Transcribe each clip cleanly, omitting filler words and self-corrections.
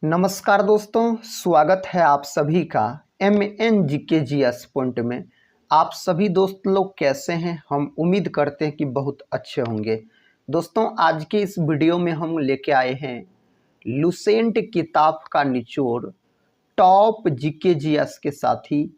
नमस्कार दोस्तों, स्वागत है आप सभी का MNGKGS पॉइंट में। आप सभी दोस्त लोग कैसे हैं? हम उम्मीद करते हैं कि बहुत अच्छे होंगे। दोस्तों, आज के इस वीडियो में हम लेके आए हैं लुसेंट किताब का निचोड़ टॉप GKGS के साथ ही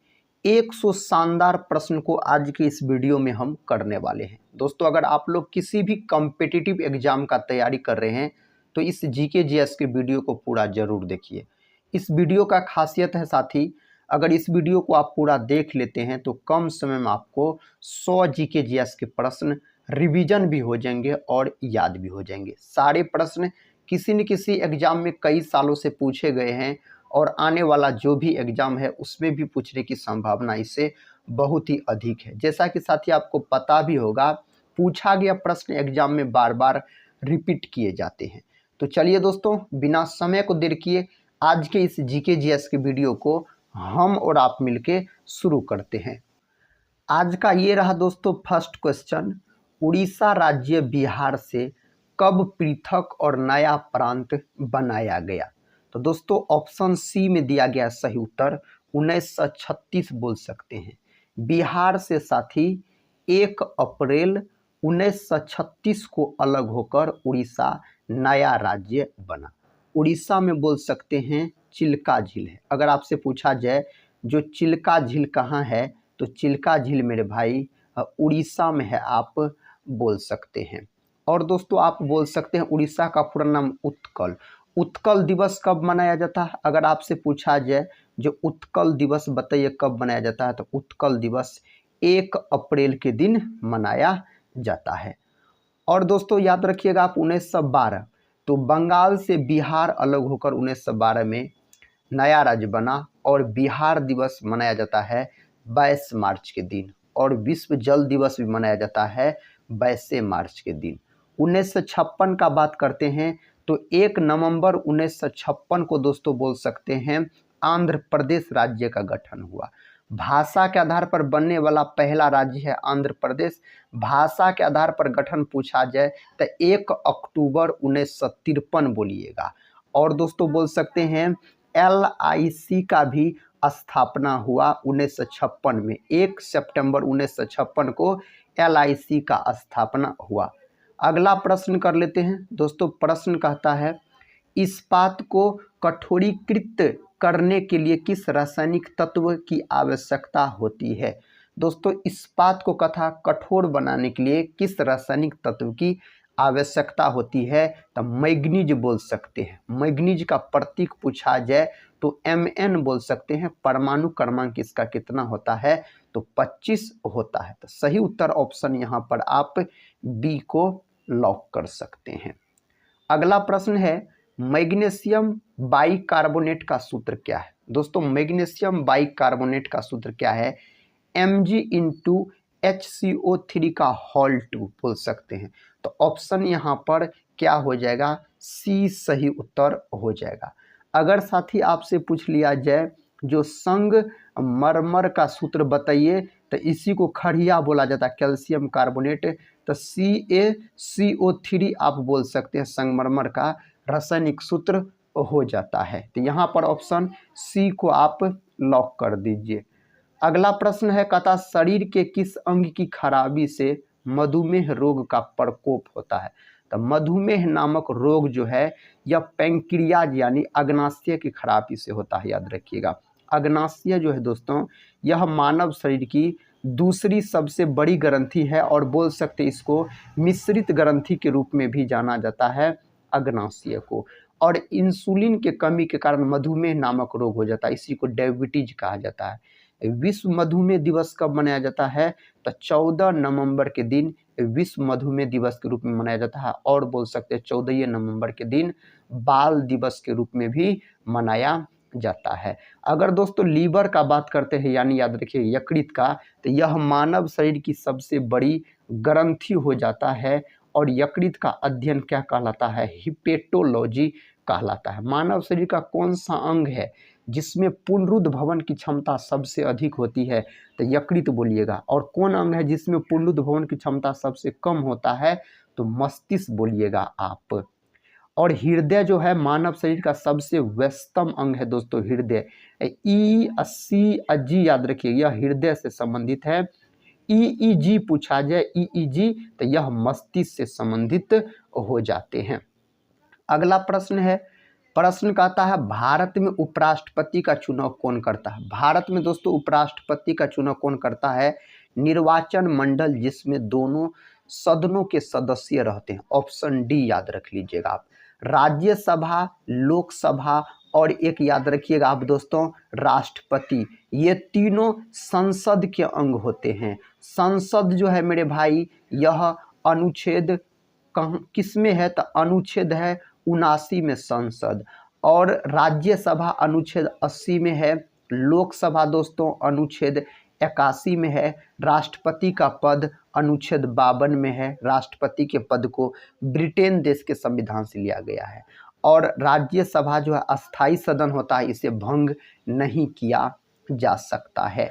100 शानदार प्रश्न को आज के इस वीडियो में हम करने वाले हैं। दोस्तों, अगर आप लोग किसी भी कॉम्पिटिटिव एग्जाम का तैयारी कर रहे हैं तो इस GKGS के वीडियो को पूरा जरूर देखिए। इस वीडियो का खासियत है साथी, अगर इस वीडियो को आप पूरा देख लेते हैं तो कम समय में आपको 100 GKGS के प्रश्न रिवीजन भी हो जाएंगे और याद भी हो जाएंगे। सारे प्रश्न किसी न किसी एग्जाम में कई सालों से पूछे गए हैं और आने वाला जो भी एग्जाम है उसमें भी पूछने की संभावना इससे बहुत ही अधिक है। जैसा कि साथी आपको पता भी होगा, पूछा गया प्रश्न एग्जाम में बार बार रिपीट किए जाते हैं। तो चलिए दोस्तों, बिना समय को देर किए आज के इस GKGS के वीडियो को हम और आप मिलके शुरू करते हैं। आज का ये रहा दोस्तों फर्स्ट क्वेश्चन, उड़ीसा राज्य बिहार से कब पृथक और नया प्रांत बनाया गया? तो दोस्तों ऑप्शन सी में दिया गया सही उत्तर 1936 बोल सकते हैं। बिहार से साथी 1 अप्रैल 1936 को अलग होकर उड़ीसा नया राज्य बना। उड़ीसा में बोल सकते हैं चिल्का झील है। अगर आपसे पूछा जाए जो चिल्का झील कहाँ है, तो चिल्का झील मेरे भाई उड़ीसा में है, आप बोल सकते हैं। और दोस्तों आप बोल सकते हैं उड़ीसा का पूरा नाम उत्कल। उत्कल दिवस कब मनाया जाता है? अगर आपसे पूछा जाए जो उत्कल दिवस बताइए कब मनाया जाता है, तो उत्कल दिवस 1 अप्रैल के दिन मनाया जाता है। और दोस्तों याद रखिएगा आप 1912, तो बंगाल से बिहार अलग होकर 1912 में नया राज्य बना और बिहार दिवस मनाया जाता है 22 मार्च के दिन, और विश्व जल दिवस भी मनाया जाता है 22 मार्च के दिन। 1956 का बात करते हैं तो 1 नवंबर 1956 को दोस्तों बोल सकते हैं आंध्र प्रदेश राज्य का गठन हुआ। भाषा के आधार पर बनने वाला पहला राज्य है आंध्र प्रदेश। भाषा के आधार पर गठन पूछा जाए तो 1 अक्टूबर 1953 बोलिएगा। और दोस्तों बोल सकते हैं LIC का भी स्थापना हुआ 1956 में। 1 सितंबर 1956 को LIC का स्थापना हुआ। अगला प्रश्न कर लेते हैं दोस्तों। प्रश्न कहता है इस्पात को कठोरीकृत करने के लिए किस रासायनिक तत्व की आवश्यकता होती है? दोस्तों इस्पात को कठोर बनाने के लिए किस रासायनिक तत्व की आवश्यकता होती है? तो मैग्नीज बोल सकते हैं। मैग्नीज का प्रतीक पूछा जाए तो Mn बोल सकते हैं। परमाणु क्रमांक इसका कितना होता है? तो 25 होता है। तो सही उत्तर ऑप्शन यहाँ पर आप बी को लॉक कर सकते हैं। अगला प्रश्न है मैग्नीशियम बाइकार्बोनेट का सूत्र क्या है? दोस्तों मैग्नीशियम बाइकार्बोनेट का सूत्र क्या है? Mg/HCO3 का होल 2 बोल सकते हैं। तो ऑप्शन यहाँ पर क्या हो जाएगा? सी सही उत्तर हो जाएगा। अगर साथी आपसे पूछ लिया जाए जो संगमरमर का सूत्र बताइए, तो इसी को खड़िया बोला जाता है, कैल्शियम कार्बोनेट। तो CaCO3 आप बोल सकते हैं संगमरमर का रासायनिक सूत्र हो जाता है। तो यहाँ पर ऑप्शन सी को आप लॉक कर दीजिए। अगला प्रश्न है कहता शरीर के किस अंग की खराबी से मधुमेह रोग का प्रकोप होता है? तो मधुमेह नामक रोग जो है यह पैंक्रियाज यानी अग्नाशय की खराबी से होता है। याद रखिएगा अग्नाशय जो है दोस्तों यह मानव शरीर की दूसरी सबसे बड़ी ग्रंथि है और बोल सकते इसको मिश्रित ग्रंथि के रूप में भी जाना जाता है अग्नाशय को। और इंसुलिन के कमी के कारण मधुमेह नामक रोग हो जाता है, इसी को डायबिटीज कहा जाता है। विश्व मधुमेह दिवस कब मनाया जाता है? तो 14 नवंबर के दिन विश्व मधुमेह दिवस के रूप में मनाया जाता है। और बोल सकते हैं 14 नवंबर के दिन बाल दिवस के रूप में भी मनाया जाता है। अगर दोस्तों लीवर का बात करते हैं यानी याद रखिए यकृत का, तो यह मानव शरीर की सबसे बड़ी ग्रंथि हो जाता है और यकृत का अध्ययन क्या कहलाता है? हिपेटोलॉजी कहलाता है। मानव शरीर का कौन सा अंग है जिसमें पुनरुद्ध भवन की क्षमता सबसे अधिक होती है? तो यकृत बोलिएगा। और कौन अंग है जिसमें पुनरुद्ध भवन की क्षमता सबसे कम होता है? तो मस्तिष्क बोलिएगा आप। और हृदय जो है मानव शरीर का सबसे व्यस्तम अंग है दोस्तों, हृदय। ई सी जी याद रखिए, यह हृदय से संबंधित है। ईईजी पूछा जाए, ईईजी, तो यह मस्तिष्क से संबंधित हो जाते हैं। अगला प्रश्न है, प्रश्न कहता है भारत में उपराष्ट्रपति का चुनाव कौन करता है? भारत में दोस्तों उपराष्ट्रपति का चुनाव कौन करता है? निर्वाचन मंडल जिसमें दोनों सदनों के सदस्य रहते हैं। ऑप्शन डी याद रख लीजिएगा आप। राज्यसभा, लोकसभा और एक याद रखिएगा आप दोस्तों राष्ट्रपति, ये तीनों संसद के अंग होते हैं। संसद जो है मेरे भाई यह अनुच्छेद किस में है? तो अनुच्छेद है 79 में संसद, और राज्यसभा अनुच्छेद 80 में है, लोकसभा दोस्तों अनुच्छेद 81 में है, राष्ट्रपति का पद अनुच्छेद 52 में है। राष्ट्रपति के पद को ब्रिटेन देश के संविधान से लिया गया है। और राज्यसभा जो है अस्थाई सदन होता है, इसे भंग नहीं किया जा सकता है।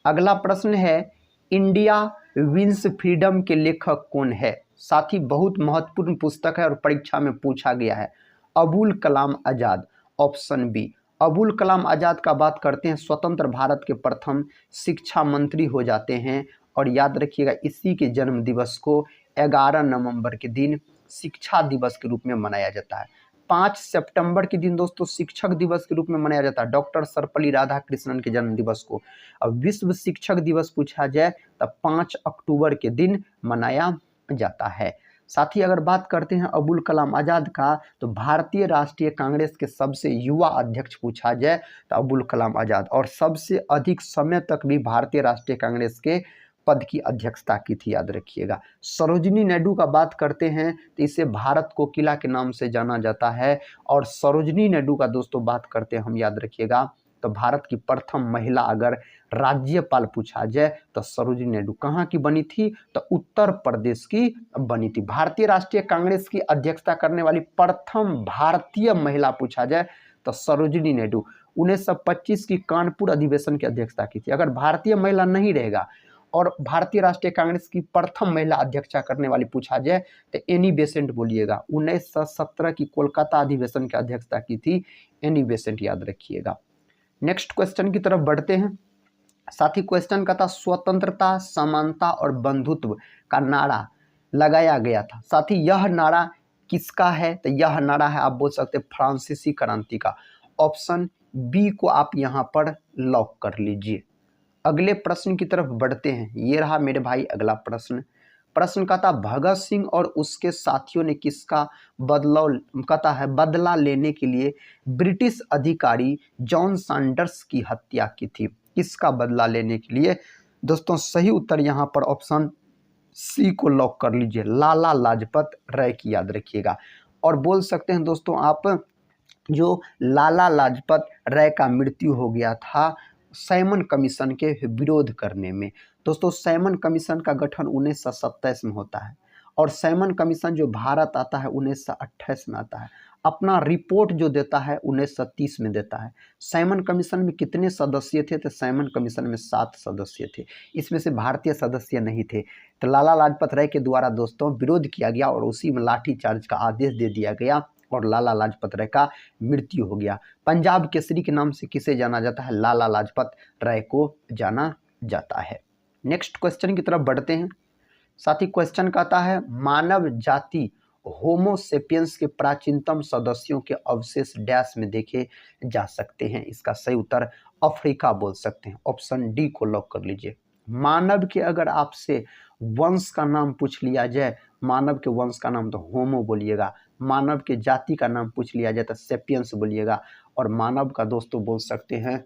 अगला प्रश्न है, इंडिया विंस फ्रीडम के लेखक कौन है? साथ ही बहुत महत्वपूर्ण पुस्तक है और परीक्षा में पूछा गया है। Abul Kalam Azad, option B. अबुल कलाम आज़ाद का बात करते हैं, स्वतंत्र भारत के प्रथम शिक्षा मंत्री हो जाते हैं। और याद रखिएगा इसी के जन्म दिवस को 11 नवंबर के दिन शिक्षा दिवस के रूप में मनाया जाता है। 5 सितंबर के दिन दोस्तों शिक्षक दिवस के रूप में मनाया जाता है, डॉक्टर सर्वपल्ली राधाकृष्णन के जन्म दिवस को। अब विश्व शिक्षक दिवस पूछा जाए तब 5 अक्टूबर के दिन मनाया जाता है। साथ ही अगर बात करते हैं अबुल कलाम आज़ाद का, तो भारतीय राष्ट्रीय कांग्रेस के सबसे युवा अध्यक्ष पूछा जाए तो अबुल कलाम आज़ाद, और सबसे अधिक समय तक भी भारतीय राष्ट्रीय कांग्रेस के पद की अध्यक्षता की थी, याद रखिएगा। सरोजिनी नायडू का बात करते हैं तो इसे भारत कोकिला के नाम से जाना जाता है। और सरोजिनी नायडू का दोस्तों बात करते हैं हम, याद रखिएगा, तो भारत की प्रथम महिला अगर राज्यपाल पूछा जाए तो सरोजिनी नायडू कहाँ की बनी थी? तो उत्तर प्रदेश की बनी थी। भारतीय राष्ट्रीय कांग्रेस की अध्यक्षता करने वाली प्रथम भारतीय महिला पूछा जाए तो सरोजिनी नायडू 1925 की कानपुर अधिवेशन की अध्यक्षता की थी। अगर भारतीय महिला नहीं रहेगा और भारतीय राष्ट्रीय कांग्रेस की प्रथम महिला अध्यक्षता करने वाली पूछा जाए तो एनी बेसेंट बोलिएगा। 1917 की कोलकाता अधिवेशन की अध्यक्षता की थी एनी बेसेंट, याद रखिएगा। नेक्स्ट क्वेश्चन की तरफ बढ़ते हैं। साथ ही क्वेश्चन का था स्वतंत्रता, समानता और बंधुत्व का नारा लगाया गया था। साथ ही यह नारा किसका है? तो यह नारा है, आप बोल सकते हैं, फ्रांसीसी क्रांति का। ऑप्शन बी को आप यहाँ पर लॉक कर लीजिए। अगले प्रश्न की तरफ बढ़ते हैं। ये रहा मेरे भाई अगला प्रश्न। प्रश्न का था भगत सिंह और उसके साथियों ने किसका बदला लेने के लिए ब्रिटिश अधिकारी जॉन सैंडर्स की हत्या की थी? किसका बदला लेने के लिए? दोस्तों सही उत्तर यहाँ पर ऑप्शन सी को लॉक कर लीजिए, लाला लाजपत राय की, याद रखिएगा। और बोल सकते हैं दोस्तों आप, जो लाला लाजपत राय का मृत्यु हो गया था सैमन कमीशन के विरोध करने में। दोस्तों सैमन कमीशन का गठन 1927 में होता है, और सैमन कमीशन जो भारत आता है 1928 में आता है। अपना रिपोर्ट जो देता है 1930 में देता है। सैमन कमीशन में कितने सदस्य थे? तो सैमन कमीशन में 7 सदस्य थे, इसमें से भारतीय सदस्य नहीं थे। तो लाला लाजपत राय के द्वारा दोस्तों विरोध किया गया और उसी में लाठीचार्ज का आदेश दे दिया गया और लाला लाजपत राय का मृत्यु हो गया। पंजाब केसरी के नाम से किसे जाना जाता है? लाला लाजपत राय को जाना जाता है। नेक्स्ट क्वेश्चन की तरफ बढ़ते हैं। साथ ही क्वेश्चन कहता है मानव जाति होमो सेपियंस के प्राचीनतम सदस्यों के अवशेष डैश में देखे जा सकते हैं? इसका सही उत्तर अफ्रीका बोल सकते हैं। ऑप्शन डी को लॉक कर लीजिए। मानव के अगर आपसे वंश का नाम पूछ लिया जाए, मानव के वंश का नाम तो होमो बोलिएगा, मानव के जाति का नाम पूछ लिया जाए तो सेपियंस बोलिएगा, और मानव का दोस्तों बोल सकते हैं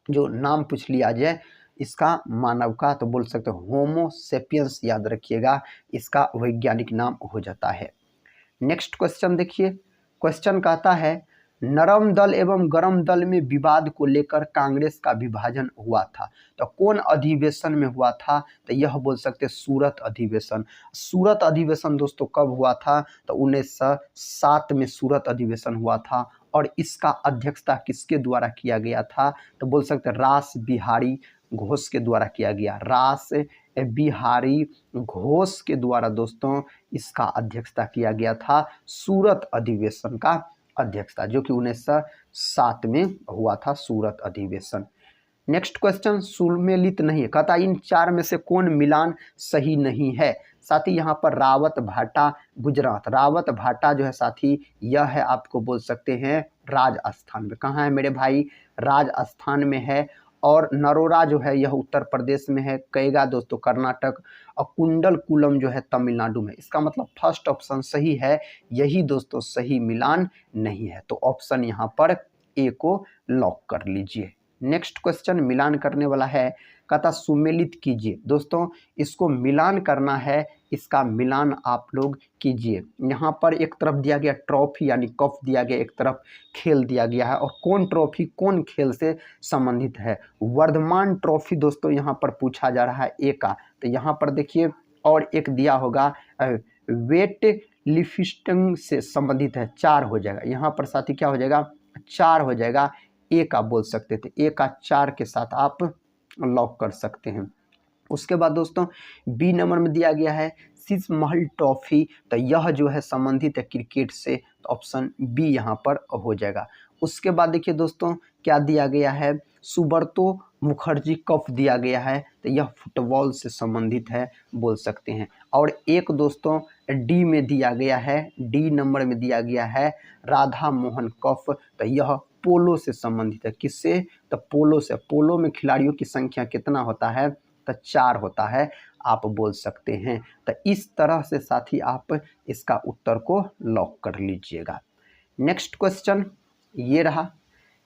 जो नाम पूछ लिया जाए इसका मानव का तो बोल सकते हैं होमो सेपियंस, याद रखिएगा, इसका वैज्ञानिक नाम हो जाता है। नेक्स्ट क्वेश्चन देखिए। क्वेश्चन कहता है नरम दल एवं गरम दल में विवाद को लेकर कांग्रेस का विभाजन हुआ था, तो कौन अधिवेशन में हुआ था? तो यह बोल सकते सूरत अधिवेशन। सूरत अधिवेशन दोस्तों कब हुआ था? तो 1907 में सूरत अधिवेशन हुआ था, और इसका अध्यक्षता किसके द्वारा किया गया था? तो बोल सकते रास बिहारी घोष के द्वारा किया गया। रास बिहारी घोष के द्वारा दोस्तों इसका अध्यक्षता किया गया था, सूरत अधिवेशन का अध्यक्षता, जो कि 1907 में हुआ था सूरत अधिवेशन। नेक्स्ट क्वेश्चन, सुमेलित नहीं है, कहता इन चार में से कौन मिलान सही नहीं है। साथी यहाँ पर रावत भाटा गुजरात, रावत भाटा जो है साथी यह है, आपको बोल सकते हैं राजस्थान में। कहाँ है मेरे भाई, राजस्थान में है। और नरोरा जो है यह उत्तर प्रदेश में है, कैगा दोस्तों कर्नाटक, और कुंडलकुलम जो है तमिलनाडु में। इसका मतलब फर्स्ट ऑप्शन सही है, यही दोस्तों सही मिलान नहीं है। तो ऑप्शन यहाँ पर ए को लॉक कर लीजिए। नेक्स्ट क्वेश्चन मिलान करने वाला है, कहता सुमेलित कीजिए। दोस्तों इसको मिलान करना है, इसका मिलान आप लोग कीजिए। यहाँ पर एक तरफ दिया गया ट्रॉफी यानी कप दिया गया, एक तरफ खेल दिया गया है, और कौन ट्रॉफी कौन खेल से संबंधित है। वर्धमान ट्रॉफी दोस्तों यहाँ पर पूछा जा रहा है ए का, तो यहाँ पर देखिए और एक दिया होगा वेट लिफ्टिंग से संबंधित है, 4 हो जाएगा। यहाँ पर साथी क्या हो जाएगा, 4 हो जाएगा, ए का बोल सकते थे, ए का 4 के साथ आप लॉक कर सकते हैं। उसके बाद दोस्तों बी नंबर में दिया गया है शीश महल ट्रॉफी, तो यह जो है संबंधित है क्रिकेट से, तो ऑप्शन बी यहाँ पर हो जाएगा। उसके बाद देखिए दोस्तों क्या दिया गया है, सुब्रतो मुखर्जी कप दिया गया है, तो यह फुटबॉल से संबंधित है बोल सकते हैं। और एक दोस्तों डी में दिया गया है, डी नंबर में दिया गया है राधा मोहन कप, तो यह पोलो से संबंधित है। किससे, तो पोलो से। पोलो में खिलाड़ियों की संख्या कितना होता है, तो 4 होता है, आप बोल सकते हैं। तो इस तरह से साथी आप इसका उत्तर को लॉक कर लीजिएगा। नेक्स्ट क्वेश्चन ये रहा,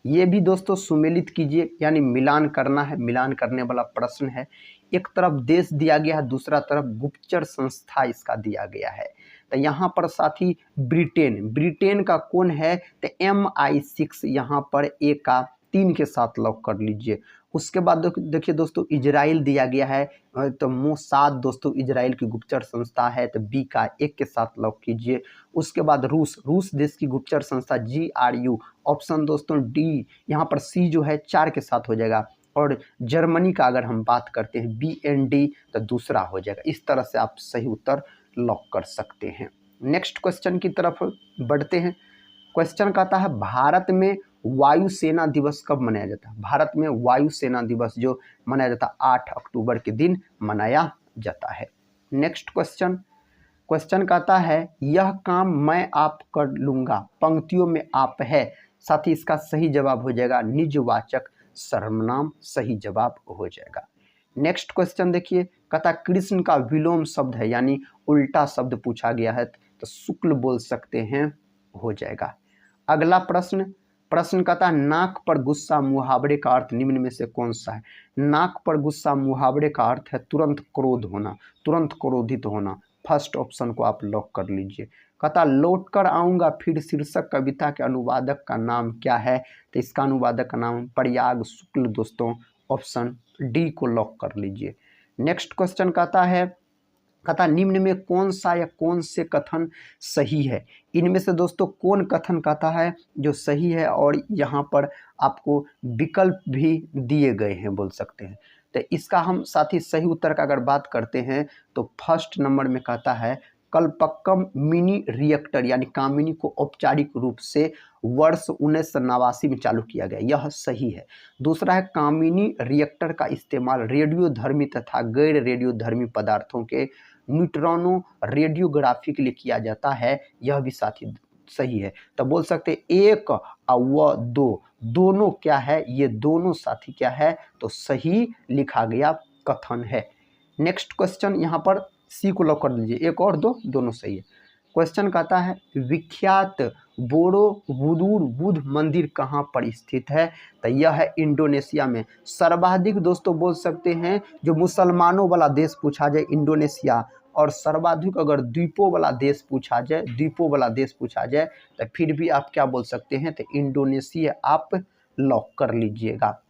ये भी दोस्तों सुमेलित कीजिए, यानी मिलान करना है, मिलान करने वाला प्रश्न है। एक तरफ देश दिया गया है, दूसरा तरफ गुप्तचर संस्था इसका दिया गया है। तो यहाँ पर साथी ब्रिटेन, ब्रिटेन का कौन है, तो MI6 यहाँ पर ए का 3 के साथ लॉक कर लीजिए। उसके बाद देखिए दोस्तों इजराइल दिया गया है, तो मोसाद दोस्तों इजराइल की गुप्तचर संस्था है, तो बी का 1 के साथ लॉक कीजिए। उसके बाद रूस, रूस देश की गुप्तचर संस्था GRU, ऑप्शन दोस्तों डी, यहाँ पर सी जो है 4 के साथ हो जाएगा। और जर्मनी का अगर हम बात करते हैं BND, तो दूसरा हो जाएगा। इस तरह से आप सही उत्तर लॉक कर सकते हैं। नेक्स्ट क्वेश्चन की तरफ बढ़ते हैं। क्वेश्चन कहता है भारत में वायुसेना दिवस कब मनाया जाता है। भारत में वायुसेना दिवस जो मनाया जाता है 8 अक्टूबर के दिन मनाया जाता है। नेक्स्ट क्वेश्चन, क्वेश्चन कहता है यह काम मैं आप कर लूँगा, पंक्तियों में आप है। साथ ही इसका सही जवाब हो जाएगा निजवाचक सर्वनाम, सही जवाब हो जाएगा। नेक्स्ट क्वेश्चन देखिए, कहता कृष्ण का विलोम शब्द है, यानी उल्टा शब्द पूछा गया है, तो शुक्ल बोल सकते हैं, हो जाएगा। अगला प्रश्न, प्रश्न कहता नाक पर गुस्सा मुहावरे का अर्थ निम्न में से कौन सा है। नाक पर गुस्सा मुहावरे का अर्थ है तुरंत क्रोध होना, तुरंत क्रोधित होना। फर्स्ट ऑप्शन को आप लॉक कर लीजिए। कहता लौट कर आऊँगा फिर शीर्षक कविता के अनुवादक का नाम क्या है, तो इसका अनुवादक का नाम प्रयाग शुक्ल दोस्तों, ऑप्शन डी को लॉक कर लीजिए। नेक्स्ट क्वेश्चन कहता निम्न में कौन सा या कौन से कथन सही है। इनमें से दोस्तों कौन कथन कहता है जो सही है, और यहाँ पर आपको विकल्प भी दिए गए हैं बोल सकते हैं। तो इसका हम साथ ही सही उत्तर का अगर बात करते हैं तो फर्स्ट नंबर में कहता है कल्पक्कम मिनी रिएक्टर, यानी कामिनी को औपचारिक रूप से वर्ष 1989 में चालू किया गया, यह सही है। दूसरा है कामिनी रिएक्टर का इस्तेमाल रेडियोधर्मी तथा गैर रेडियोधर्मी पदार्थों के न्यूट्रॉनो रेडियोग्राफी के लिए किया जाता है, यह भी साथी सही है। तो बोल सकते एक व दो, दोनों क्या है, ये दोनों साथी क्या है, तो सही लिखा गया कथन है। नेक्स्ट क्वेश्चन यहाँ पर सी को लॉक कर दीजिए, एक और दो, दोनों सही है। क्वेश्चन कहता है विख्यात बोरोबुदुर बुद्ध मंदिर कहाँ पर स्थित है, तो यह है इंडोनेशिया में। सर्वाधिक दोस्तों बोल सकते हैं जो मुसलमानों वाला देश पूछा जाए इंडोनेशिया, और सर्वाधिक अगर द्वीपों वाला देश पूछा जाए, द्वीपों वाला देश पूछा जाए, तो फिर भी आप क्या बोल सकते हैं, तो इंडोनेशिया आप लॉक कर लीजिएगा।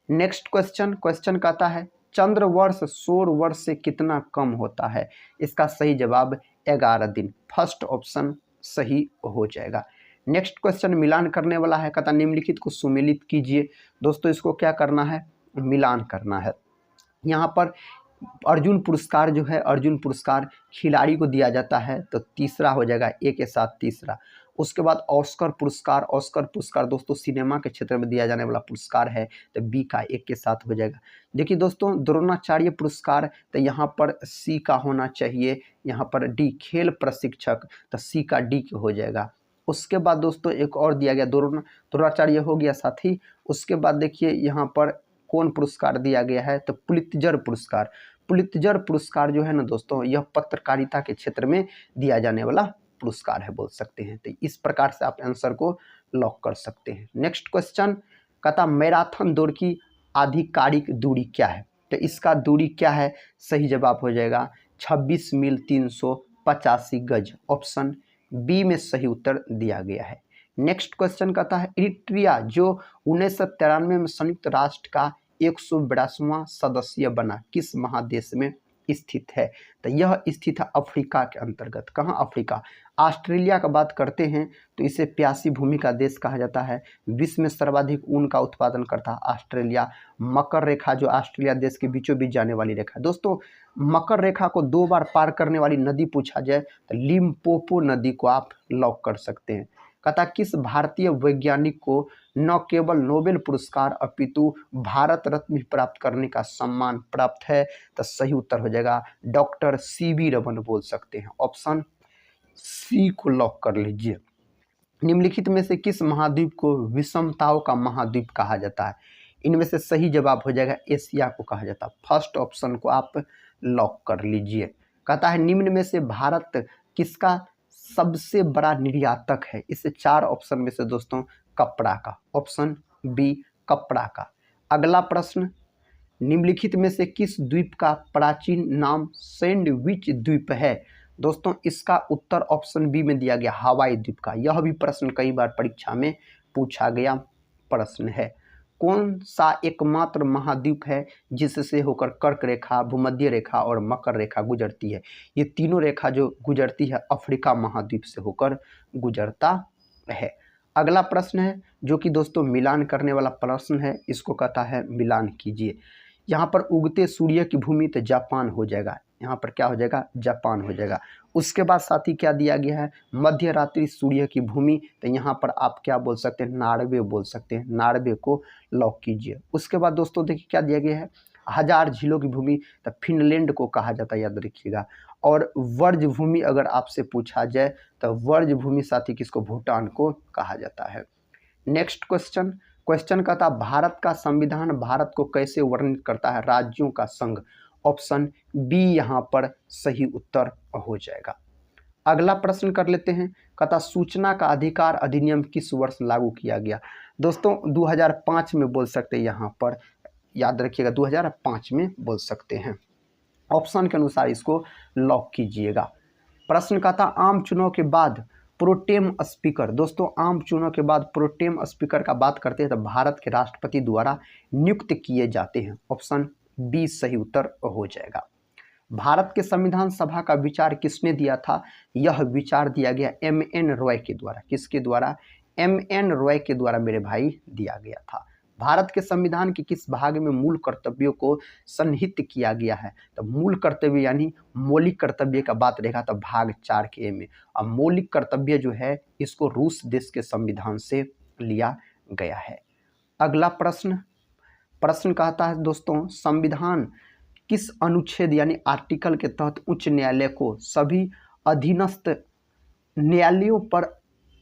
नेक्स्ट क्वेश्चन, क्वेश्चन कहता है चंद्र वर्ष सौर वर्ष से कितना कम होता है, इसका सही जवाब 11 दिन, फर्स्ट ऑप्शन सही हो जाएगा। नेक्स्ट क्वेश्चन मिलान करने वाला है, कहता निम्नलिखित को सुमेलित कीजिए। दोस्तों इसको क्या करना है, मिलान करना है। यहाँ पर अर्जुन पुरस्कार जो है, अर्जुन पुरस्कार खिलाड़ी को दिया जाता है, तो तीसरा हो जाएगा ए के साथ तीसरा। उसके बाद ऑस्कर पुरस्कार, ऑस्कर पुरस्कार दोस्तों सिनेमा के क्षेत्र में दिया जाने वाला पुरस्कार है, तो बी का एक के साथ हो जाएगा। देखिए दोस्तों द्रोणाचार्य पुरस्कार, तो यहाँ पर सी का होना चाहिए, यहाँ पर डी खेल प्रशिक्षक, तो सी का डी हो जाएगा। उसके बाद दोस्तों एक और दिया गया द्रोणाचार्य हो गया साथी। उसके बाद देखिए यहाँ पर कौन पुरस्कार दिया गया है, तो पुलित्जर पुरस्कार। पुलित्जर पुरस्कार जो है ना दोस्तों, यह पत्रकारिता के क्षेत्र में दिया जाने वाला पुरस्कार है बोल सकते हैं। तो इस प्रकार से आप आंसर को लॉक कर सकते हैं। नेक्स्ट क्वेश्चन कहता मैराथन दौड़ की आधिकारिक दूरी क्या है, तो इसका दूरी क्या है, सही जवाब हो जाएगा 26 मील 385 गज। ऑप्शन बी में सही उत्तर दिया गया है। नेक्स्ट क्वेश्चन कहता है इरिट्रिया जो 1993 में संयुक्त राष्ट्र का 182वां सदस्य बना किस महादेश में स्थित है, तो यह स्थित है अफ्रीका के अंतर्गत। कहाँ अफ्रीका, ऑस्ट्रेलिया का बात करते हैं तो इसे प्यासी भूमि का देश कहा जाता है। विश्व में सर्वाधिक ऊन का उत्पादन करता है ऑस्ट्रेलिया। मकर रेखा जो ऑस्ट्रेलिया देश के बीचों बीच जाने वाली रेखा है दोस्तों, मकर रेखा को 2 बार पार करने वाली नदी पूछा जाए तो लिम्पोपो नदी को आप लॉक कर सकते हैं। कहता किस भारतीय वैज्ञानिक को न केवल नोबेल पुरस्कार अपितु भारत रत्न भी प्राप्त करने का सम्मान प्राप्त है, तो सही उत्तर हो जाएगा डॉक्टर सीवी रमन बोल सकते हैं। ऑप्शन सी को लॉक कर लीजिए। निम्नलिखित में से किस महाद्वीप को विषमताओं का महाद्वीप कहा जाता है, इनमें से सही जवाब हो जाएगा एशिया को कहा जाता है। फर्स्ट ऑप्शन को आप लॉक कर लीजिए। कहता है निम्न में से भारत किसका सबसे बड़ा निर्यातक है, इससे 4 ऑप्शन में से दोस्तों कपड़ा का। ऑप्शन बी कपड़ा का। अगला प्रश्न निम्नलिखित में से किस द्वीप का प्राचीन नाम सैंडविच द्वीप है, दोस्तों इसका उत्तर ऑप्शन बी में दिया गया हवाई द्वीप का। यह भी प्रश्न कई बार परीक्षा में पूछा गया प्रश्न है। कौन सा एकमात्र महाद्वीप है जिससे होकर कर्क रेखा, भूमध्य रेखा और मकर रेखा गुजरती है, ये तीनों रेखा जो गुजरती है अफ्रीका महाद्वीप से होकर गुजरता है। अगला प्रश्न है जो कि दोस्तों मिलान करने वाला प्रश्न है, इसको कहता है मिलान कीजिए। यहाँ पर उगते सूर्य की भूमि तो जापान हो जाएगा, यहाँ पर क्या हो जाएगा जापान हो जाएगा। उसके बाद साथी क्या दिया गया है मध्य रात्रि सूर्य की भूमि, तो यहाँ पर आप क्या बोल सकते हैं नार्वे बोल सकते हैं, नार्वे को लॉक कीजिए। उसके बाद दोस्तों देखिए क्या दिया गया है 1000 झीलों की भूमि, तो फिनलैंड को कहा जाता है याद रखिएगा। और वर्ज भूमि अगर आपसे पूछा जाए तो वर्ज भूमि साथी किसको भूटान को कहा जाता है। नेक्स्ट क्वेश्चन कहता भारत का संविधान भारत को कैसे वर्णित करता है, राज्यों का संघ। ऑप्शन बी यहाँ पर सही उत्तर हो जाएगा। अगला प्रश्न कर लेते हैं, कहता सूचना का अधिकार अधिनियम किस वर्ष लागू किया गया, दोस्तों 2005 में बोल सकते हैं, यहाँ पर याद रखिएगा 2005 में बोल सकते हैं। ऑप्शन के अनुसार इसको लॉक कीजिएगा। प्रश्न कहता आम चुनाव के बाद प्रोटेम स्पीकर, दोस्तों आम चुनाव के बाद प्रोटेम स्पीकर का बात करते हैं तो भारत के राष्ट्रपति द्वारा नियुक्त किए जाते हैं। ऑप्शन बी सही उत्तर हो जाएगा। भारत के संविधान सभा का विचार किसने दिया था, यह विचार दिया गया एम.एन. रॉय के द्वारा। किसके द्वारा, एम.एन. रॉय के द्वारा मेरे भाई दिया गया था। भारत के संविधान के किस भाग में मूल कर्तव्यों को सन्निहित किया गया है, तो मूल कर्तव्य यानी मौलिक कर्तव्य का बात रहेगा तो भाग 4 के ए में। अब मौलिक कर्तव्य जो है इसको रूस देश के संविधान से लिया गया है। अगला प्रश्न कहता है दोस्तों संविधान किस अनुच्छेद यानी आर्टिकल के तहत उच्च न्यायालय को सभी अधीनस्थ न्यायालयों पर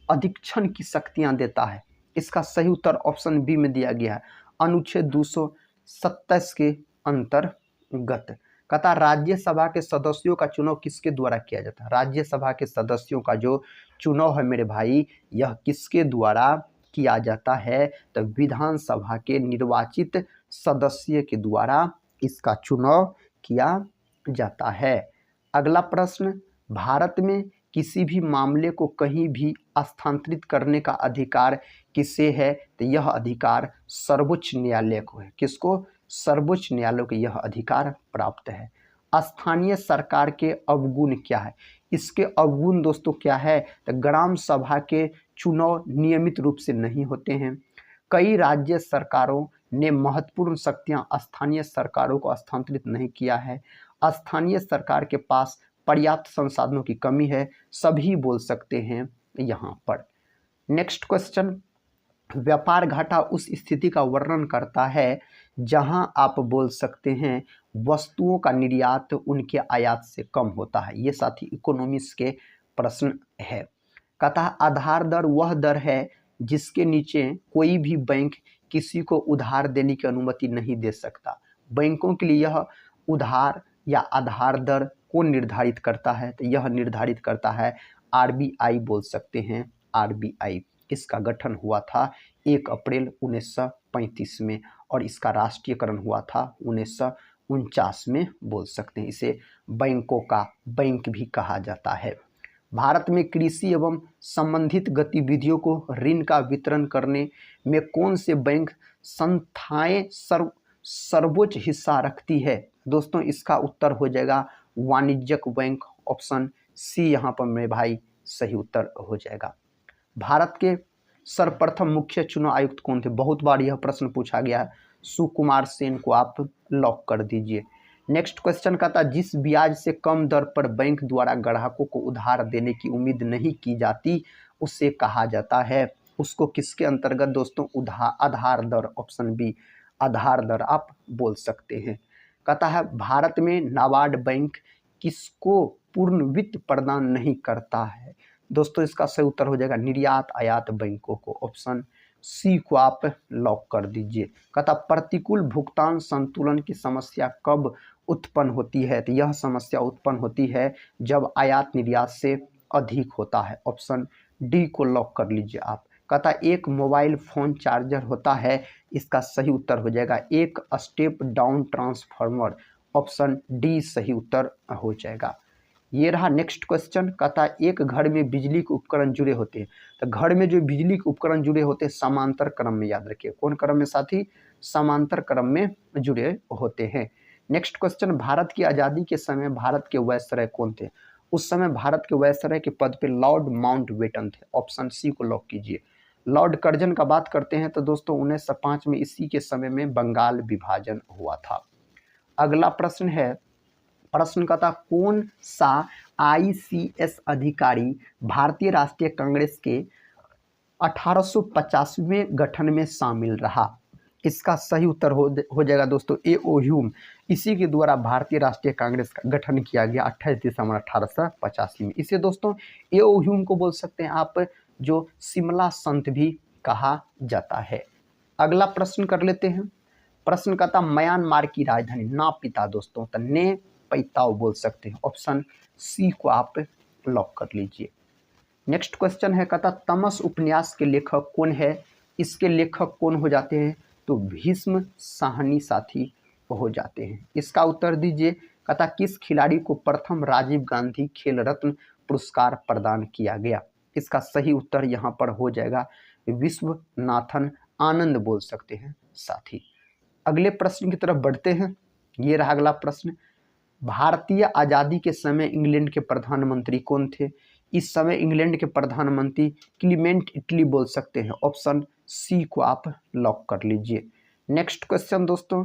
अधीक्षण की शक्तियां देता है, इसका सही उत्तर ऑप्शन बी में दिया गया है अनुच्छेद 227 के अंतर्गत। कहता राज्यसभा के सदस्यों का चुनाव किसके द्वारा किया जाता है, राज्यसभा के सदस्यों का जो चुनाव है मेरे भाई यह किसके द्वारा किया जाता है, तो विधानसभा के निर्वाचित सदस्य के द्वारा इसका चुनाव किया जाता है। अगला प्रश्न भारत में किसी भी मामले को कहीं भी स्थानांतरित करने का अधिकार किसे है, तो यह अधिकार सर्वोच्च न्यायालय को है। किसको, सर्वोच्च न्यायालय को यह अधिकार प्राप्त है। स्थानीय सरकार के अवगुण क्या है, इसके अवगुण दोस्तों क्या है, तो ग्राम सभा के चुनाव नियमित रूप से नहीं होते हैं, कई राज्य सरकारों ने महत्वपूर्ण शक्तियां स्थानीय सरकारों को हस्तांतरित नहीं किया है। स्थानीय सरकार के पास पर्याप्त संसाधनों की कमी है, सभी बोल सकते हैं यहाँ पर। नेक्स्ट क्वेश्चन, व्यापार घाटा उस स्थिति का वर्णन करता है जहां आप बोल सकते हैं वस्तुओं का निर्यात उनके आयात से कम होता है। ये साथी इकोनॉमिक्स के प्रश्न है। कहता है आधार दर वह दर है जिसके नीचे कोई भी बैंक किसी को उधार देने की अनुमति नहीं दे सकता। बैंकों के लिए यह उधार या आधार दर कौन निर्धारित करता है? तो यह निर्धारित करता है आरबीआई बोल सकते हैं, आरबीआई। इसका गठन हुआ था 1 अप्रैल 1935 में और इसका राष्ट्रीयकरण हुआ था 1949 में बोल सकते हैं। इसे बैंकों का बैंक भी कहा जाता है। भारत में कृषि एवं संबंधित गतिविधियों को ऋण का वितरण करने में कौन से बैंक संस्थाएं सर्वोच्च हिस्सा रखती है? दोस्तों इसका उत्तर हो जाएगा वाणिज्यिक बैंक, ऑप्शन सी यहाँ पर मेरे भाई सही उत्तर हो जाएगा। भारत के सर्वप्रथम मुख्य चुनाव आयुक्त कौन थे? बहुत बार यह प्रश्न पूछा गया है। सुकुमार सेन को आप लॉक कर दीजिए। नेक्स्ट क्वेश्चन का था जिस ब्याज से कम दर पर बैंक द्वारा ग्राहकों को उधार देने की उम्मीद नहीं की जाती उसे कहा जाता है। उसको किसके अंतर्गत दोस्तों? आधार दर, ऑप्शन बी आधार दर आप बोल सकते हैं। कहता है भारत में नाबार्ड बैंक किसको पूर्ण वित्त प्रदान नहीं करता है? दोस्तों इसका सही उत्तर हो जाएगा निर्यात आयात बैंकों को, ऑप्शन सी को आप लॉक कर दीजिए। कहता प्रतिकूल भुगतान संतुलन की समस्या कब उत्पन्न होती है? तो यह समस्या उत्पन्न होती है जब आयात निर्यात से अधिक होता है, ऑप्शन डी को लॉक कर लीजिए आप। कहता एक मोबाइल फोन चार्जर होता है, इसका सही उत्तर हो जाएगा एक step down transformer, option D सही उत्तर हो जाएगा। ये रहा नेक्स्ट क्वेश्चन। कहता एक घर में बिजली के उपकरण जुड़े होते हैं, तो घर में जो बिजली के उपकरण जुड़े होते हैं समांतर क्रम में, याद रखिए कौन क्रम में साथी? समांतर क्रम में जुड़े होते हैं। नेक्स्ट क्वेश्चन, भारत की आज़ादी के समय भारत के वायसराय कौन थे? उस समय भारत के वायसराय के पद पे लॉर्ड माउंटबेटन थे, ऑप्शन सी को लॉक कीजिए। लॉर्ड कर्जन का बात करते हैं तो दोस्तों 1905 में इसी के समय में बंगाल विभाजन हुआ था। अगला प्रश्न है, प्रश्न का था कौन सा आईसीएस अधिकारी भारतीय राष्ट्रीय कांग्रेस के 1850वें गठन में शामिल रहा? इसका सही उत्तर हो जाएगा दोस्तों ए.ओ. ह्यूम। इसी के द्वारा भारतीय राष्ट्रीय कांग्रेस का गठन किया गया 28 दिसंबर 1885 में। इसे दोस्तों ए.ओ. ह्यूम को बोल सकते हैं आप, जो शिमला संत भी कहा जाता है। अगला प्रश्न कर लेते हैं। प्रश्न का था म्यांमार की राजधानी नापिता दोस्तों, तो ने पैताओ बोल सकते हैं, ऑप्शन सी को आप लॉक कर लीजिए। नेक्स्ट क्वेश्चन है, कहता तमस उपन्यास के लेखक कौन है? इसके लेखक कौन हो जाते हैं? तो भीष्म साहनी साथी हो जाते हैं। इसका उत्तर दीजिए। कहता किस खिलाड़ी को प्रथम राजीव गांधी खेल रत्न पुरस्कार प्रदान किया गया? इसका सही उत्तर यहाँ पर हो जाएगा विश्वनाथन आनंद बोल सकते हैं साथी। अगले प्रश्न की तरफ बढ़ते हैं। ये रहा अगला प्रश्न, भारतीय आज़ादी के समय इंग्लैंड के प्रधानमंत्री कौन थे? इस समय इंग्लैंड के प्रधानमंत्री क्लीमेंट इटली बोल सकते हैं, ऑप्शन सी को आप लॉक कर लीजिए। नेक्स्ट क्वेश्चन दोस्तों,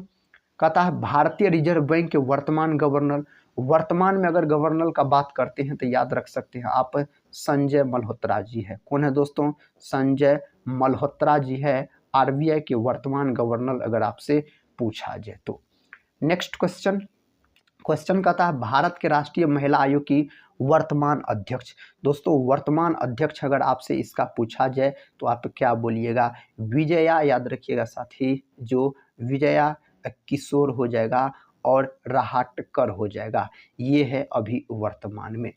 कहता है भारतीय रिजर्व बैंक के वर्तमान गवर्नर, वर्तमान में अगर गवर्नर का बात करते हैं तो याद रख सकते हैं आप संजय मल्होत्रा जी है। कौन है दोस्तों? संजय मल्होत्रा जी है आरबीआई के वर्तमान गवर्नर, अगर आपसे पूछा जाए तो। नेक्स्ट क्वेश्चन कहता है भारत के राष्ट्रीय महिला आयोग की वर्तमान अध्यक्ष। दोस्तों वर्तमान अध्यक्ष अगर आपसे इसका पूछा जाए तो आप क्या बोलिएगा? विजया, याद रखिएगा साथी, जो विजया किशोर हो जाएगा और राहटकर हो जाएगा। ये है अभी वर्तमान में।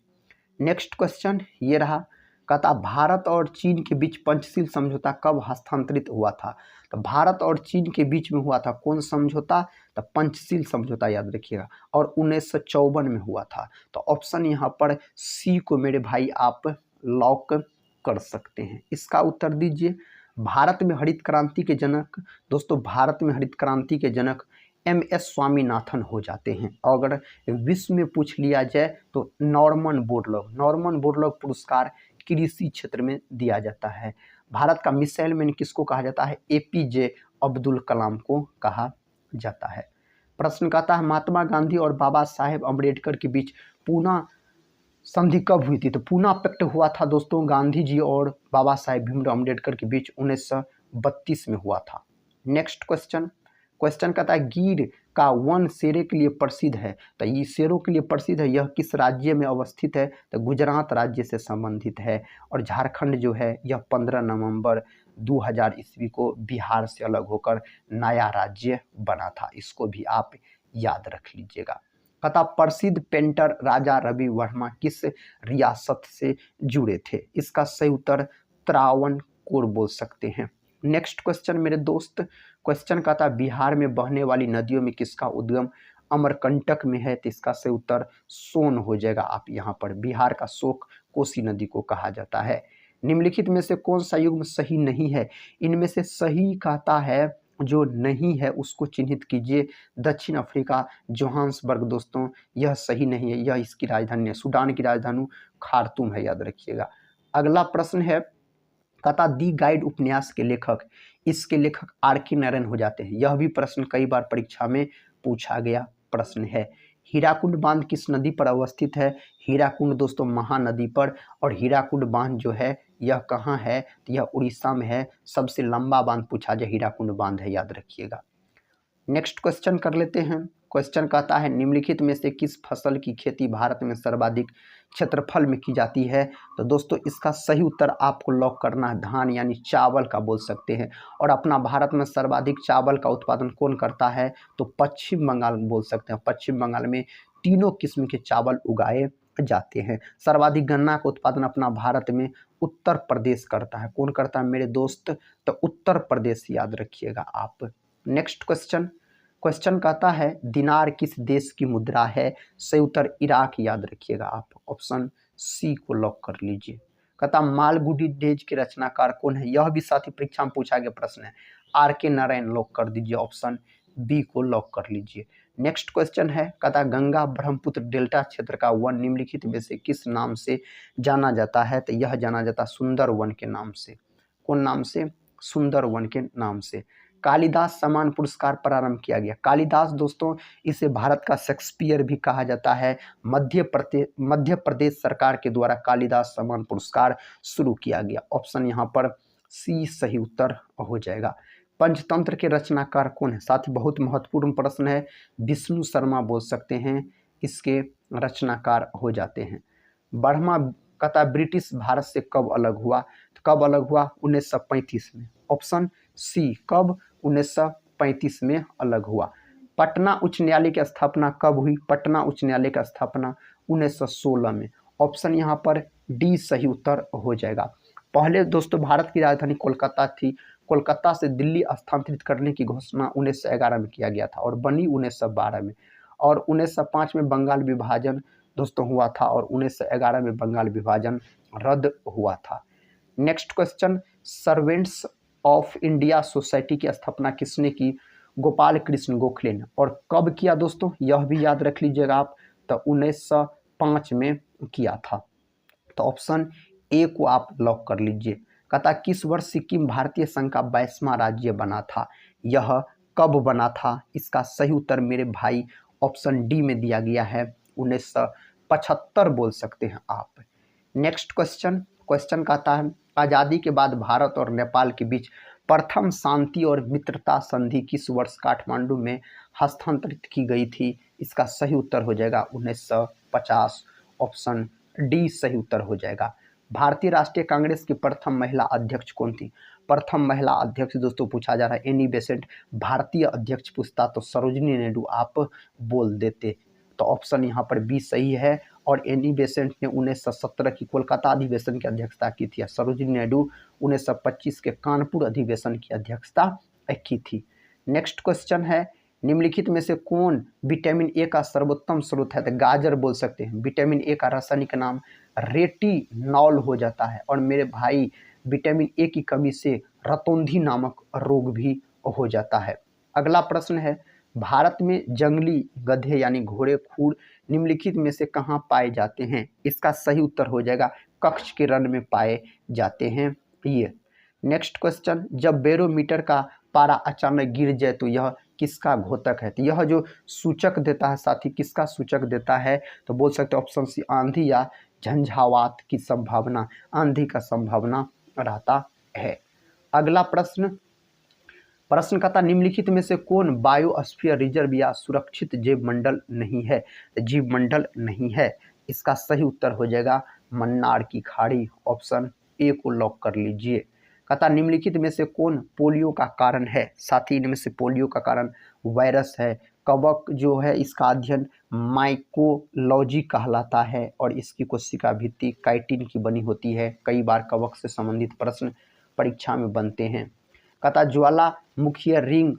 नेक्स्ट क्वेश्चन ये रहा, कहता भारत और चीन के बीच पंचशील समझौता कब हस्तांतरित हुआ था? तो भारत और चीन के बीच में हुआ था कौन समझौता? तो पंचशील समझौता, याद रखिएगा, और 1954 में हुआ था। तो ऑप्शन यहाँ पर सी को मेरे भाई आप लॉक कर सकते हैं। इसका उत्तर दीजिए। भारत में हरित क्रांति के जनक दोस्तों, भारत में हरित क्रांति के जनक एम.एस. स्वामीनाथन हो जाते हैं। और अगर विश्व में पूछ लिया जाए तो नॉर्मन बोरलॉग पुरस्कार कृषि क्षेत्र में दिया जाता है। भारत का मिसाइल मैन किसको कहा जाता है? एपीजे अब्दुल कलाम को कहा जाता है। प्रश्न कहता है महात्मा गांधी और बाबा साहेब अम्बेडकर के बीच पूना संधि कब हुई थी? तो पूना पैक्ट हुआ था दोस्तों गांधी जी और बाबा साहेब भीमराव अम्बेडकर के बीच 1932 में हुआ था। नेक्स्ट क्वेश्चन, क्वेश्चन कहता है गिर का वन शेरे के लिए प्रसिद्ध है। तो ये शेरों के लिए प्रसिद्ध है, यह किस राज्य में अवस्थित है? तो गुजरात राज्य से संबंधित है। और झारखंड जो है यह 15 नवंबर 2000 ईस्वी को बिहार से अलग होकर नया राज्य बना था। इसको भी आप याद रख लीजिएगा। कहता प्रसिद्ध पेंटर राजा रवि वर्मा किस रियासत से जुड़े थे? इसका सही उत्तर त्रावणकोर बोल सकते हैं। नेक्स्ट क्वेश्चन मेरे दोस्त, क्वेश्चन कहता बिहार में बहने वाली नदियों में किसका उद्गम अमरकंटक में है? तो इसका सही उत्तर सोन हो जाएगा। आप यहाँ पर बिहार का शोक कोसी नदी को कहा जाता है। निम्नलिखित में से कौन सा युग्म सही नहीं है? इनमें से सही कहता है जो नहीं है उसको चिन्हित कीजिए। दक्षिण अफ्रीका जोहान्सबर्ग दोस्तों यह सही नहीं है, यह इसकी राजधानी है। सूडान की राजधानी खार्तूम है, याद रखिएगा। अगला प्रश्न है कहता दी गाइड उपन्यास के लेखक, इसके लेखक आर.के. नारायण हो जाते हैं। यह भी प्रश्न कई बार परीक्षा में पूछा गया प्रश्न है। हीराकुंड बांध किस नदी पर अवस्थित है? हीराकुंड दोस्तों महानदी पर। और हीराकुंड बांध जो है यह कहाँ है? तो यह उड़ीसा में है। सबसे लंबा बांध पूछा जाए हीराकुंड बांध है, याद रखिएगा। नेक्स्ट क्वेश्चन कर लेते हैं। क्वेश्चन कहता है निम्नलिखित में से किस फसल की खेती भारत में सर्वाधिक क्षेत्रफल में की जाती है? तो दोस्तों इसका सही उत्तर आपको लॉक करना है धान यानी चावल का बोल सकते हैं। और अपना भारत में सर्वाधिक चावल का उत्पादन कौन करता है? तो पश्चिम बंगाल बोल सकते हैं। पश्चिम बंगाल में तीनों किस्म के चावल उगाए जाते हैं। सर्वाधिक गन्ना का उत्पादन अपना भारत में उत्तर प्रदेश करता है। कौन करता है मेरे दोस्त? तो उत्तर प्रदेश, याद रखिएगा आप। नेक्स्ट क्वेश्चन, क्वेश्चन कहता है दिनार किस देश की मुद्रा है? सही उत्तर इराक, याद रखिएगा आप। ऑप्शन सी को लॉक कर लीजिए। कहता मालगुडी डेज के रचनाकार कौन है? यह भी साथी परीक्षा में पूछा गया प्रश्न है। आर.के. नारायण लॉक कर दीजिए। ऑप्शन बी को लॉक कर लीजिए। नेक्स्ट क्वेश्चन है कहता गंगा ब्रह्मपुत्र डेल्टा क्षेत्र का वन निम्नलिखित में से किस नाम से जाना जाता है? तो यह जाना जाता सुंदर वन के नाम से। कौन नाम से? सुंदर वन के नाम से। कालिदास सम्मान पुरस्कार प्रारंभ किया गया। कालिदास दोस्तों इसे भारत का शेक्सपियर भी कहा जाता है। मध्य प्रदेश सरकार के द्वारा कालिदास सम्मान पुरस्कार शुरू किया गया। ऑप्शन यहाँ पर सी सही उत्तर हो जाएगा। पंचतंत्र के रचनाकार कौन है? साथ ही बहुत महत्वपूर्ण प्रश्न है। विष्णु शर्मा बोल सकते हैं इसके रचनाकार हो जाते हैं। बर्मा कहता ब्रिटिश भारत से कब अलग हुआ? तो कब अलग हुआ? 1935 में। ऑप्शन सी कब? 1935 में अलग हुआ। पटना उच्च न्यायालय की स्थापना कब हुई? पटना उच्च न्यायालय की स्थापना 1916 में। ऑप्शन यहाँ पर डी सही उत्तर हो जाएगा। पहले दोस्तों भारत की राजधानी कोलकाता थी। कोलकाता से दिल्ली स्थानांतरित करने की घोषणा 1911 में किया गया था और बनी 1912 में। और 1905 में बंगाल विभाजन दोस्तों हुआ था और 1911 में बंगाल विभाजन रद्द हुआ था। Next question, servants of India society की स्थापना किसने की? गोपाल कृष्ण गोखले ने। और कब किया दोस्तों? यह भी याद रख लीजिएगा आप। तो 1905 में किया था। तो ऑप्शन ए को आप लॉक कर लीजिए। कहता किस वर्ष सिक्किम भारतीय संघ का 22वां राज्य बना था? यह कब बना था? इसका सही उत्तर मेरे भाई ऑप्शन डी में दिया गया है। 1975 बोल सकते हैं आप। नेक्स्ट क्वेश्चन, क्वेश्चन कहता है आज़ादी के बाद भारत और नेपाल के बीच प्रथम शांति और मित्रता संधि किस वर्ष काठमांडू में हस्तांतरित की गई थी? इसका सही उत्तर हो जाएगा 1950। ऑप्शन डी सही उत्तर हो जाएगा। भारतीय राष्ट्रीय कांग्रेस की प्रथम महिला अध्यक्ष कौन थी? प्रथम महिला अध्यक्ष दोस्तों पूछा जा रहा है एनी बेसेंट। भारतीय अध्यक्ष पूछता तो सरोजिनी नायडू आप बोल देते। तो ऑप्शन यहाँ पर बी सही है। और एनी बेसेंट ने 1917 की कोलकाता अधिवेशन की अध्यक्षता की थी। सरोजिनी नायडू 1925 के कानपुर अधिवेशन की अध्यक्षता की थी। नेक्स्ट क्वेश्चन है निम्नलिखित में से कौन विटामिन ए का सर्वोत्तम स्रोत है? तो गाजर बोल सकते हैं। विटामिन ए का रासायनिक नाम रेटिनॉल हो जाता है। और मेरे भाई विटामिन ए की कमी से रतौंधी नामक रोग भी हो जाता है। अगला प्रश्न है भारत में जंगली गधे यानी घोड़े खूर निम्नलिखित में से कहाँ पाए जाते हैं? इसका सही उत्तर हो जाएगा कच्छ के रण में पाए जाते हैं ये। नेक्स्ट क्वेश्चन, जब बैरोमीटर का पारा अचानक गिर जाए तो यह किसका घोतक है? तो यह जो सूचक देता है साथी, किसका सूचक देता है? तो बोल सकते हैं ऑप्शन सी, आंधी या झंझावात की संभावना, आंधी का संभावना रहता है। अगला प्रश्न, प्रश्न कहता निम्नलिखित में से कौन बायोस्फीयर रिजर्व या सुरक्षित जैव मंडल नहीं है? जीव मंडल नहीं है। इसका सही उत्तर हो जाएगा मन्नार की खाड़ी, ऑप्शन ए को लॉक कर लीजिए। कहता निम्नलिखित में से कौन पोलियो का कारण है? साथी इनमें से पोलियो का कारण वायरस है। कवक जो है इसका अध्ययन माइकोलॉजी कहलाता है और इसकी कोशिका भित्ति काइटिन की बनी होती है। कई बार कवक से संबंधित प्रश्न परीक्षा में बनते हैं। कहता ज्वालामुखी रिंग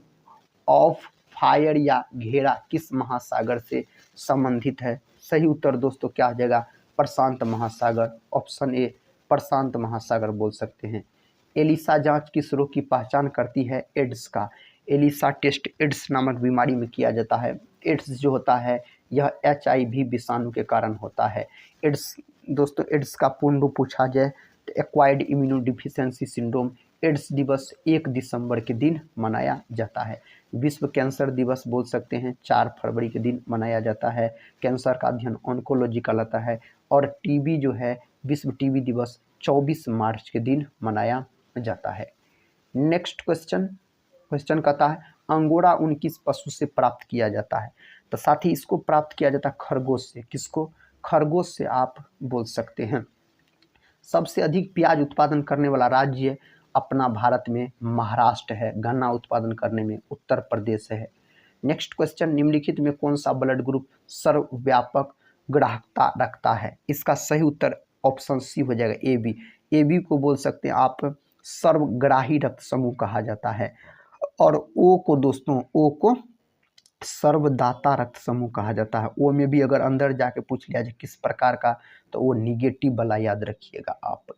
ऑफ फायर या घेरा किस महासागर से संबंधित है? सही उत्तर दोस्तों क्या आ जाएगा? प्रशांत महासागर, ऑप्शन ए प्रशांत महासागर बोल सकते हैं। एलिसा जांच किस रोग की पहचान करती है? एड्स का। एलिसा टेस्ट एड्स नामक बीमारी में किया जाता है। एड्स जो होता है यह HIV विषाणु के कारण होता है। एड्स दोस्तों, एड्स का पूर्ण रूप पूछा जाए तो एक्वायर्ड इम्यूनोडिफिशियंसी सिंड्रोम। एड्स दिवस 1 दिसंबर के दिन मनाया जाता है। विश्व कैंसर दिवस बोल सकते हैं 4 फरवरी के दिन मनाया जाता है। कैंसर का अध्ययन ऑन्कोलॉजी कहलाता है। और टीबी जो है विश्व टीबी दिवस 24 मार्च के दिन मनाया जाता है। नेक्स्ट क्वेश्चन, क्वेश्चन कहता है अंगोरा ऊन किस पशु से प्राप्त किया जाता है? तो साथ ही इसको प्राप्त किया जाता है खरगोश से। किसको? खरगोश से आप बोल सकते हैं। सबसे अधिक प्याज उत्पादन करने वाला राज्य अपना भारत में महाराष्ट्र है। गन्ना उत्पादन करने में उत्तर प्रदेश है। नेक्स्ट क्वेश्चन, निम्नलिखित में कौन सा ब्लड ग्रुप सर्वव्यापक ग्राहकता रखता है? इसका सही उत्तर ऑप्शन सी हो जाएगा AB। AB को बोल सकते हैं आप सर्वग्राही रक्त समूह कहा जाता है। और O को दोस्तों, O को सर्वदाता रक्त समूह कहा जाता है। ओ में भी अगर अंदर जाके पूछ लिया जाए किस प्रकार का, तो वो निगेटिव वाला याद रखिएगा आप।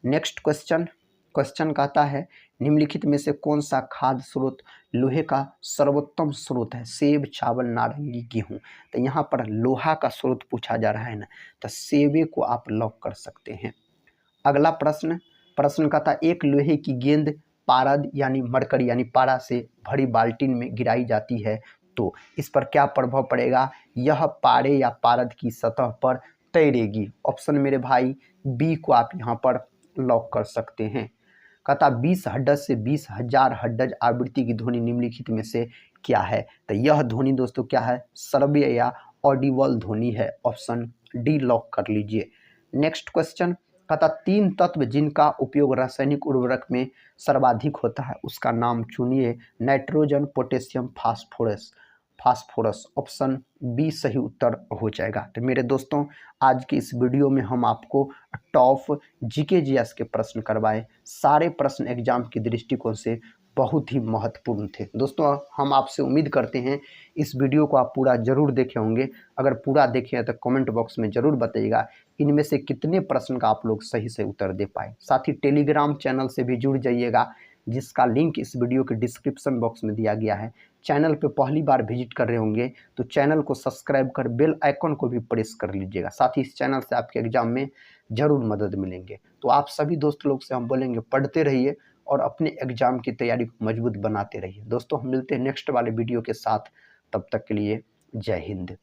नेक्स्ट क्वेश्चन, क्वेश्चन कहता है निम्नलिखित में से कौन सा खाद्य स्रोत लोहे का सर्वोत्तम स्रोत है? सेब, चावल, नारंगी, गेहूं। तो यहाँ पर लोहा का स्रोत पूछा जा रहा है ना, तो सेबे को आप लॉक कर सकते हैं। अगला प्रश्न, प्रश्न कहता है एक लोहे की गेंद पारद यानी मरकरी यानी पारा से भरी बाल्टीन में गिराई जाती है तो इस पर क्या प्रभाव पड़ेगा? यह पारे या पारद की सतह पर तैरेगी। ऑप्शन मेरे भाई बी को आप यहाँ पर लॉक कर सकते हैं। कहता 20 हड्डज से 20,000 हड्डज आवृत्ति की ध्वनि निम्नलिखित में से क्या है? तो यह ध्वनि दोस्तों क्या है? श्रव्य या ऑडिबल ध्वनि है। ऑप्शन डी लॉक कर लीजिए। नेक्स्ट क्वेश्चन कहता 3 तत्व जिनका उपयोग रासायनिक उर्वरक में सर्वाधिक होता है उसका नाम चुनिए। Nitrogen, potassium, phosphorus. Phosphorus, option B सही उत्तर हो जाएगा। तो मेरे दोस्तों आज की इस वीडियो में हम आपको टॉप GK GS के प्रश्न करवाए। सारे प्रश्न एग्जाम के दृष्टिकोण से बहुत ही महत्वपूर्ण थे। दोस्तों हम आपसे उम्मीद करते हैं इस वीडियो को आप पूरा जरूर देखे होंगे। अगर पूरा देखे हैं तो कमेंट बॉक्स में ज़रूर बताइएगा इनमें से कितने प्रश्न का आप लोग सही से उत्तर दे पाए। साथ ही टेलीग्राम चैनल से भी जुड़ जाइएगा जिसका लिंक इस वीडियो के डिस्क्रिप्शन बॉक्स में दिया गया है। चैनल पे पहली बार विजिट कर रहे होंगे तो चैनल को सब्सक्राइब कर बेल आइकन को भी प्रेस कर लीजिएगा। साथ ही इस चैनल से आपके एग्जाम में ज़रूर मदद मिलेंगे। तो आप सभी दोस्त लोग से हम बोलेंगे पढ़ते रहिए और अपने एग्जाम की तैयारी को मजबूत बनाते रहिए। दोस्तों हम मिलते हैं नेक्स्ट वाले वीडियो के साथ, तब तक के लिए जय हिंद।